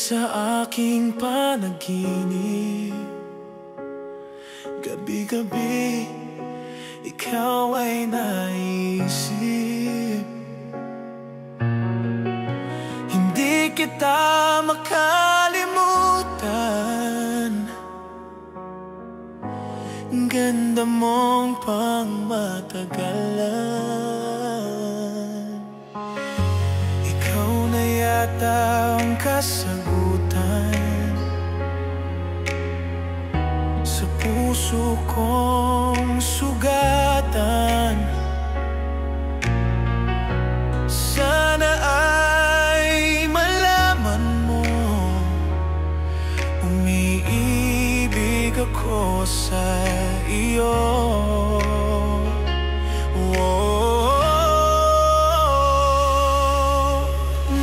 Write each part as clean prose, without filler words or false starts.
sa aking panaginip. Gabi-gabi, ikaw ay naisip. Hindi kita makalimutan. Ganda mong pangmatagalan. Ikaw na yata ang kasagutan sa puso kong sugatan. Sana ay malaman mo, umiibig ako sa iyo.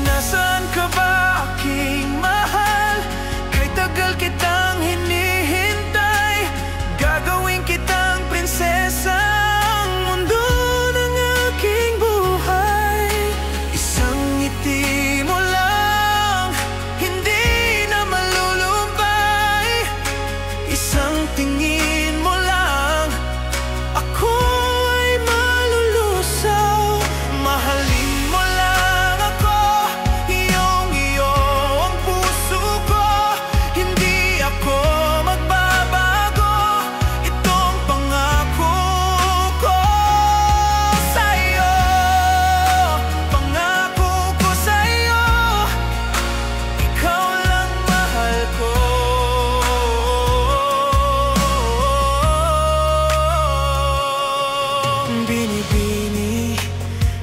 Nasaan ka ba, aking mahal? Kay tagal kitang hinihintay. Gagawin kitang prinsesa, ang mundo ng aking buhay. Isang ngiti mo lang, hindi na malulumbay. Isang tingin mo lang, ako ay malulusaw. Mahalin mo lang ako, iyong-iyo ang puso ko. Hindi ako magbabago, itong pangako ko sa'yo. Pangako ko sa'yo, ikaw lang mahal ko. Binibini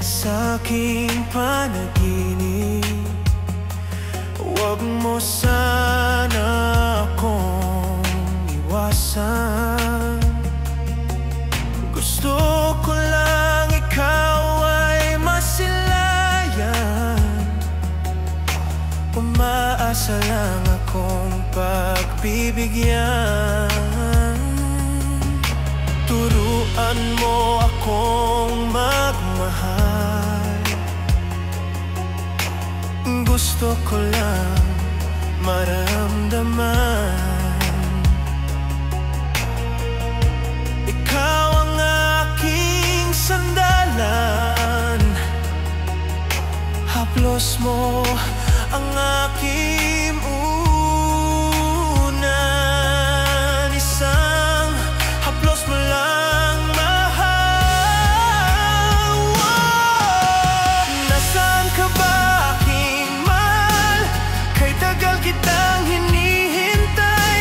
sa aking panaginip, huwag mo sana akong iwasan. Gusto ko lang ikaw ay masilayan. Umaasa lang akong pagbibigyan. Turuan mo akong magmahal. Gusto ko lang maramdaman. Ikaw ang aking sandalan. Haplos mo ang aking unan. Isang haplos mo lang, mahal. Nasaan ka ba, aking mahal? Kay tagal kitang hinihintay.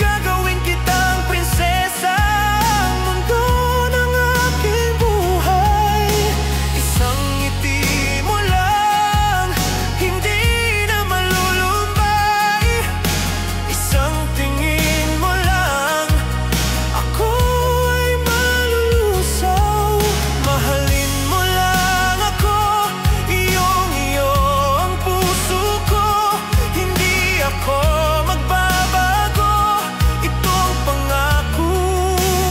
Gagawin kitang prinsesa, ang mundo ng aking buhay. Isang ngiti mo lang, hindi na malulumbay. Isang tingin mo lang, ako ay malulusaw. Mahalin mo lang ako, iyong-iyo ang puso ko. Hindi ako magbabago, itong pangako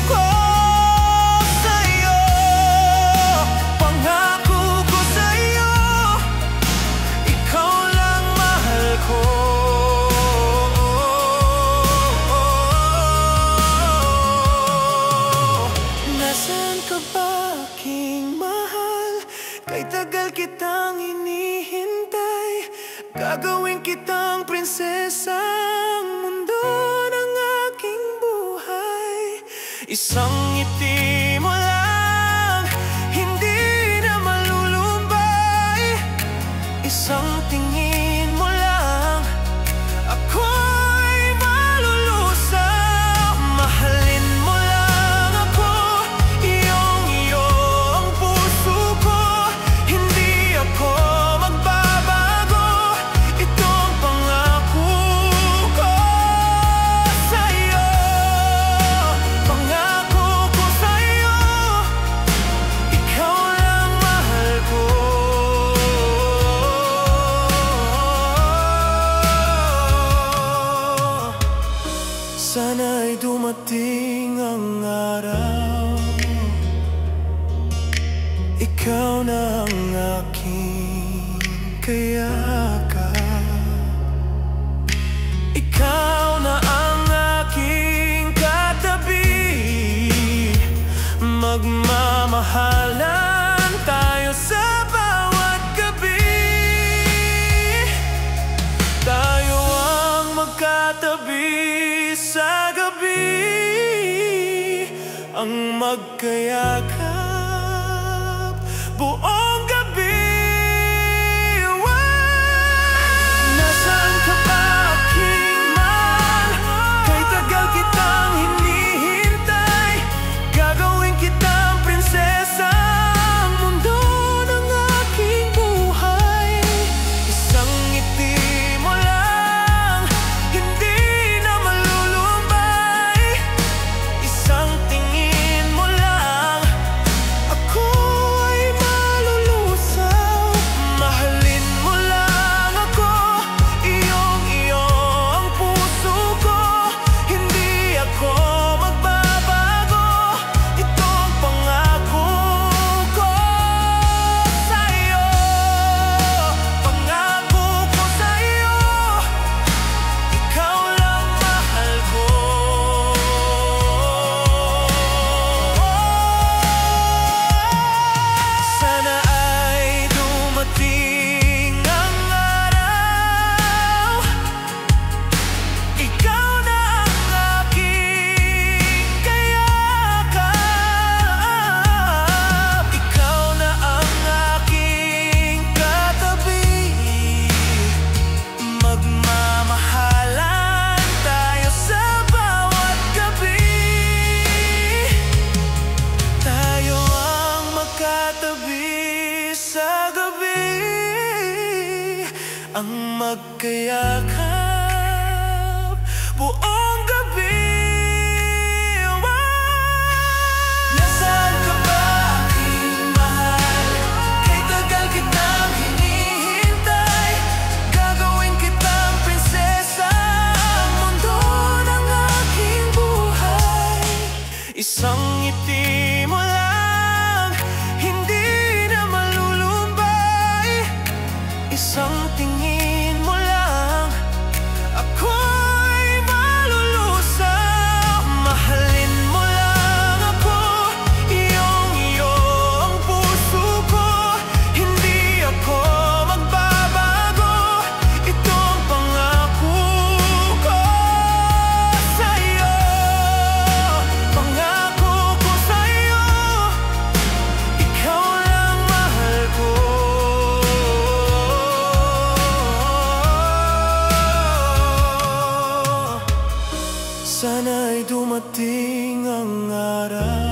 ko sa'yo. Pangako ko sa'yo, ikaw lang mahal ko. Nasaan ka ba, aking mahal? Kay tagal kitang hinihintay. Gagawin kitang prinsesa, ang mundo ng aking buhay. Isang ngiti mo lang, hindi na malulumbay. Isang tingin mo lang, ako'y malulusaw. Mahalin mo lang ako, iyong-iyo ang puso ko. Hindi ako magbabago, itong pangako ko sa'yo. Pangako ko sa'yo, ikaw lang mahal ko. Sana'y dumating ang araw, ikaw na ang aking kayakap. magkatabi sa gabi, ang magkayakap buong gabi. Nasaan ka ba, aking mahal? Kay tagal kitang hinihintay. Gagawin kitang prinsesa, ang mundo ng aking buhay. Isang ngiti mo lang, hindi na malulumbay. Isang tingin mo lang, ako ay malulusaw. Mahalin mo lang ako, iyong-iyo ang puso ko. Hindi ako magbabago, ito ang pangako ko sa'yo. Pangako ko sa'yo, ikaw lang mahal ko. Sana ay dumating ang araw, ikaw na ang aking kayakap. Ikaw na ang aking katabi. Magmamahalan tayo sa bawat gabi. Tayo ang magkatabi sa gabi, ang magkayakap buong gabi. Nasaan ka ba, aking mahal? Kay tagal kitang hinihintay. Gagawin kitang prinsesa, ang mundo ng aking buhay. Isang ngiti mo lang, hindi na malulumbay. Isang tingin mo lang, ako ay malulusaw. Mahalin mo lang ako, iyong-iyo ang puso ko. Hindi ako magbabago, ito ang pangako ko sa'yo. Pangako ko sa'yo, ikaw lang mahal ko. Sana'y dumating ang araw,